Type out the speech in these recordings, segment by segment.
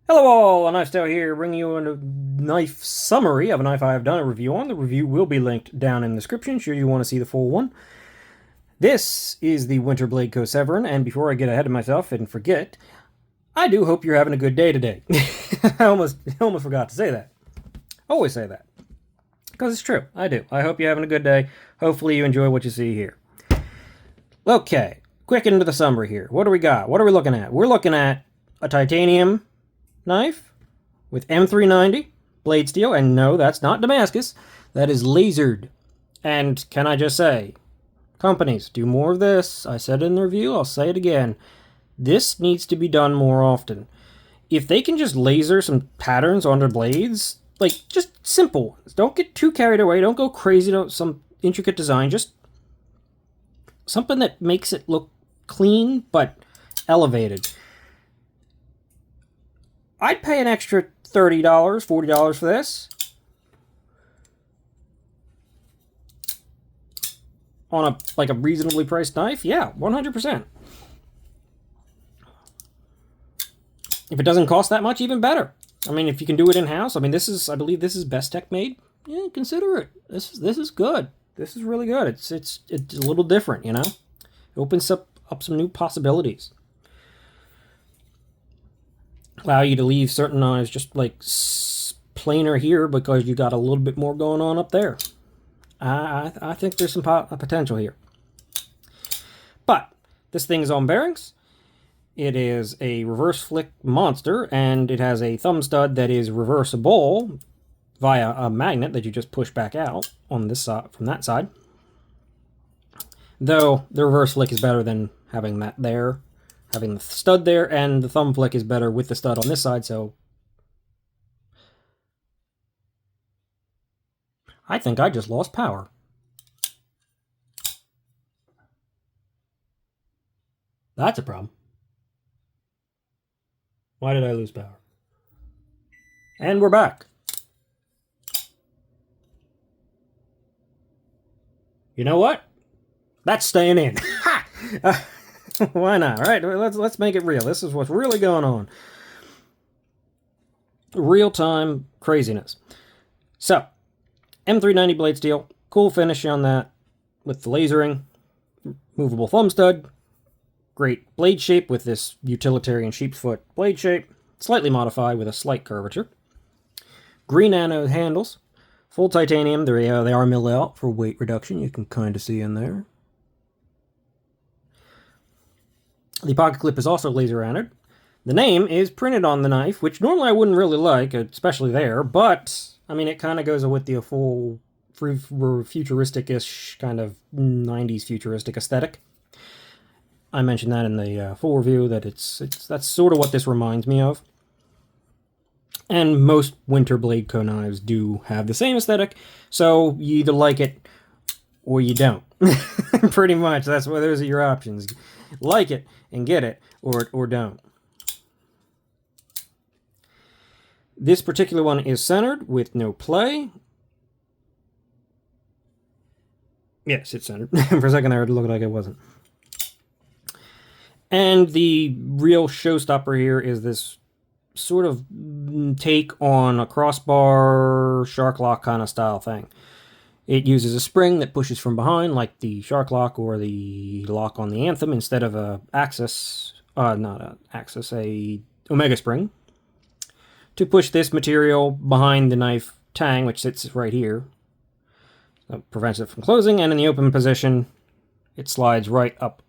Hello all, Knifestyle here, bringing you a knife summary of a knife I have done a review on. The review will be linked down in the description should you want to see the full one. This is the Winterblade Co. Severn, and before I get ahead of myself and forget, I do hope you're having a good day today. I almost forgot to say that. Always say that. Because it's true, I do. I hope you're having a good day. Hopefully you enjoy what you see here. Okay, quick into the summary here. What do we got? What are we looking at? We're looking at a titanium knife with M390 blade steel, and no, that's not Damascus. That is lasered. And can I just say, companies, do more of this. I said it in the review, I'll say it again. This needs to be done more often. If they can just laser some patterns onto blades, like just simple. Don't get too carried away. Don't go crazy to some intricate design. Just something that makes it look clean but elevated. I'd pay an extra $30, $40 for this. On a reasonably priced knife? Yeah, 100%. If it doesn't cost that much, even better. I mean, if you can do it in-house, I mean, I believe this is Best Tech made. Yeah, consider it. This is good. This is really good. It's a little different, you know? It opens up some new possibilities. Allow you to leave certain knives just like plainer here because you got a little bit more going on up there. I think there's some potential here. But this thing is on bearings. It is a reverse flick monster, and it has a thumb stud that is reversible via a magnet that you just push back out on this side from that side. Though the reverse flick is better than having that there. Having the stud there, and the thumb flick is better with the stud on this side, so I think I just lost power. That's a problem. Why did I lose power? And we're back. You know what? That's staying in. Ha! Why not? All right, let's make it real. This is what's really going on. Real-time craziness. So, M390 blade steel, cool finish on that with the lasering, movable thumb stud, great blade shape with this utilitarian sheep's foot blade shape, slightly modified with a slight curvature. Green anode handles, full titanium. They are milled out for weight reduction. You can kind of see in there. The pocket clip is also laser anode. The name is printed on the knife, which normally I wouldn't really like, especially there, but, I mean, it kind of goes with the full futuristic-ish kind of 90s futuristic aesthetic. I mentioned that in the full review, that that's sort of what this reminds me of. And most Winterblade Co. knives do have the same aesthetic, so you either like it or you don't. Pretty much, those are your options. Like it and get it, or don't. This particular one is centered with no play. Yes, it's centered. For a second there, it looked like it wasn't. And the real showstopper here is this sort of take on a crossbar shark lock kind of style thing. It uses a spring that pushes from behind, like the shark lock or the lock on the Anthem, instead of a omega spring, to push this material behind the knife tang, which sits right here. That prevents it from closing, and in the open position, it slides right up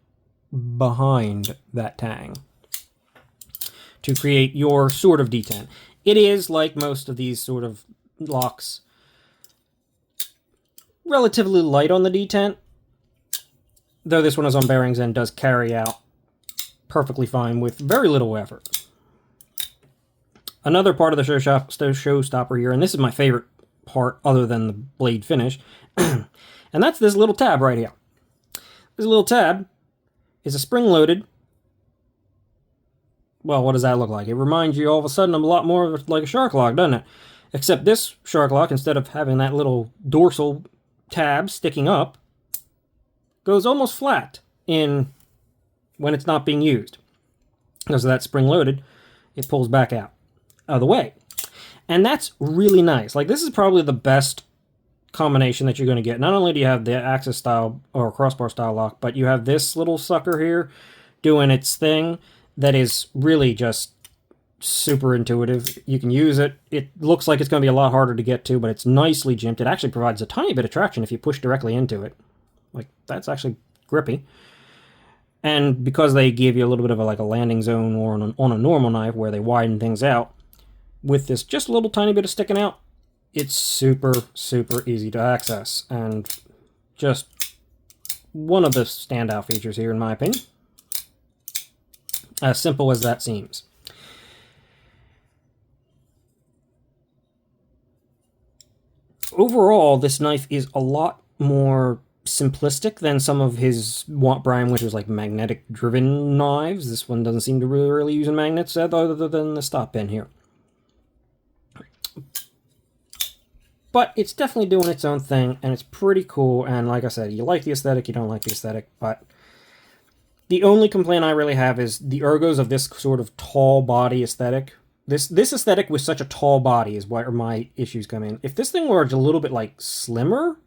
behind that tang to create your sort of detent. It is, like most of these sort of locks, relatively light on the detent, though this one is on bearings and does carry out perfectly fine with very little effort. Another part of the showstopper here, and this is my favorite part other than the blade finish, and that's this little tab right here. This little tab is a spring-loaded, well, what does that look like? It reminds you all of a sudden of a lot more like a shark lock, doesn't it? Except this shark lock, instead of having that little dorsal tab sticking up, goes almost flat when it's not being used. Because of that spring loaded, it pulls back out. of the way. And that's really nice. Like, this is probably the best combination that you're going to get. Not only do you have the axis style or crossbar style lock, but you have this little sucker here doing its thing that is really just super intuitive. You can use it. It looks like it's going to be a lot harder to get to, but it's nicely jimped. It actually provides a tiny bit of traction if you push directly into it. Like, that's actually grippy. And because they give you a little bit of like a landing zone or on a normal knife where they widen things out, with this just a little tiny bit of sticking out, it's super, super easy to access. And just one of the standout features here, in my opinion. As simple as that seems. Overall, this knife is a lot more simplistic than some of his Brian Winter's like magnetic driven knives. This one doesn't seem to really use magnets other than the stop pin here. But it's definitely doing its own thing, and it's pretty cool. And like I said, you like the aesthetic, you don't like the aesthetic, but the only complaint I really have is the ergos of this sort of tall body aesthetic. This aesthetic with such a tall body is where my issues come in. If this thing were a little bit like slimmer,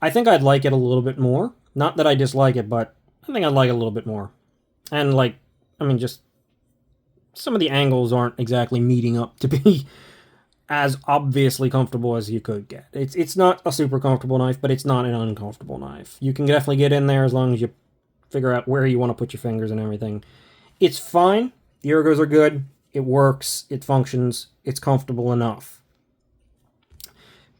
I think I'd like it a little bit more. Not that I dislike it, but I think I'd like it a little bit more. And like, I mean, just some of the angles aren't exactly meeting up to be as obviously comfortable as you could get. It's not a super comfortable knife, but it's not an uncomfortable knife. You can definitely get in there as long as you figure out where you want to put your fingers and everything. It's fine. The ergos are good. It works. It functions. It's comfortable enough.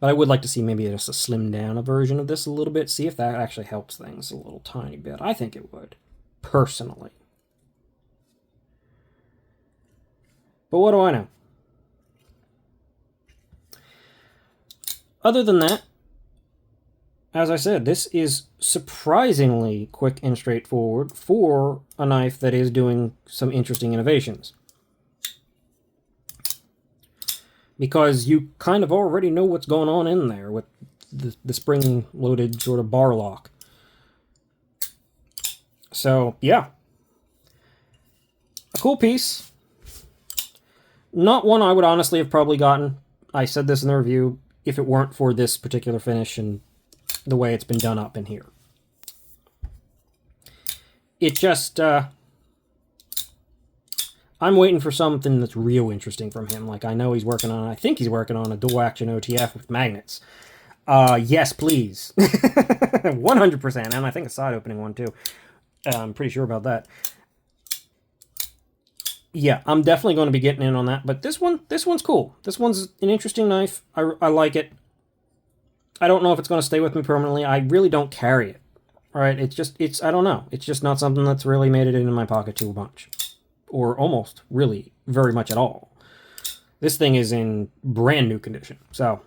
But I would like to see maybe just a slimmed down version of this a little bit. See if that actually helps things a little tiny bit. I think it would, personally. But what do I know? Other than that, as I said, this is surprisingly quick and straightforward for a knife that is doing some interesting innovations. Because you kind of already know what's going on in there with the spring-loaded sort of bar lock. So, yeah. A cool piece. Not one I would honestly have probably gotten. I said this in the review, if it weren't for this particular finish and the way it's been done up in here. It just, I'm waiting for something that's real interesting from him. Like, I know he's working on, I think he's working on a dual action OTF with magnets. Yes, please. 100%, and I think a side opening one too. I'm pretty sure about that. Yeah, I'm definitely going to be getting in on that, but this one's cool. This one's an interesting knife. I like it. I don't know if it's going to stay with me permanently. I really don't carry it. All right, I don't know. It's just not something that's really made it into my pocket too much. Or almost, really, very much at all. This thing is in brand new condition, so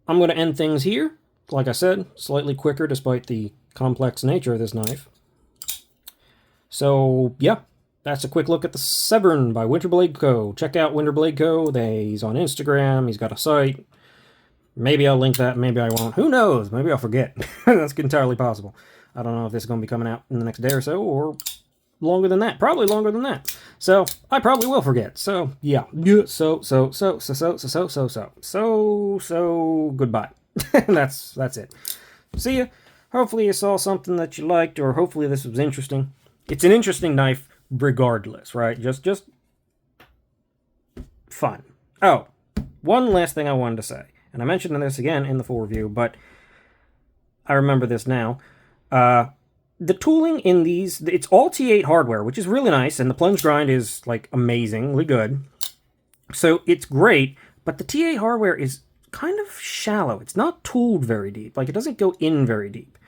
I'm going to end things here. Like I said, slightly quicker despite the complex nature of this knife. So, yeah, that's a quick look at the Severn by Winterblade Co. Check out Winterblade Co. He's on Instagram. He's got a site. Maybe I'll link that. Maybe I won't. Who knows? Maybe I'll forget. That's entirely possible. I don't know if this is going to be coming out in the next day or so, or longer than that. Probably longer than that. So, I probably will forget. So, yeah. So, goodbye. That's it. See ya. Hopefully you saw something that you liked, or hopefully this was interesting. It's an interesting knife regardless, right? Just fun. Oh, one last thing I wanted to say. And I mentioned this again in the full review, but I remember this now. The tooling in these, it's all T8 hardware, which is really nice, and the plunge grind is, like, amazingly good. So it's great, but the T8 hardware is kind of shallow. It's not tooled very deep. Like, it doesn't go in very deep.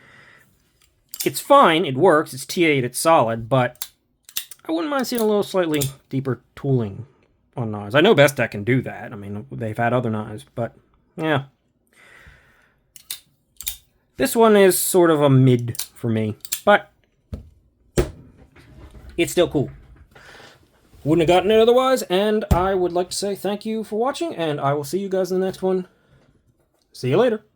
It's fine, it works, it's T8, it's solid, but I wouldn't mind seeing a little slightly deeper tooling on knives. I know Bestech can do that. I mean, they've had other knives, but yeah. This one is sort of a mid for me, but it's still cool. Wouldn't have gotten it otherwise, and I would like to say thank you for watching, and I will see you guys in the next one. See you later.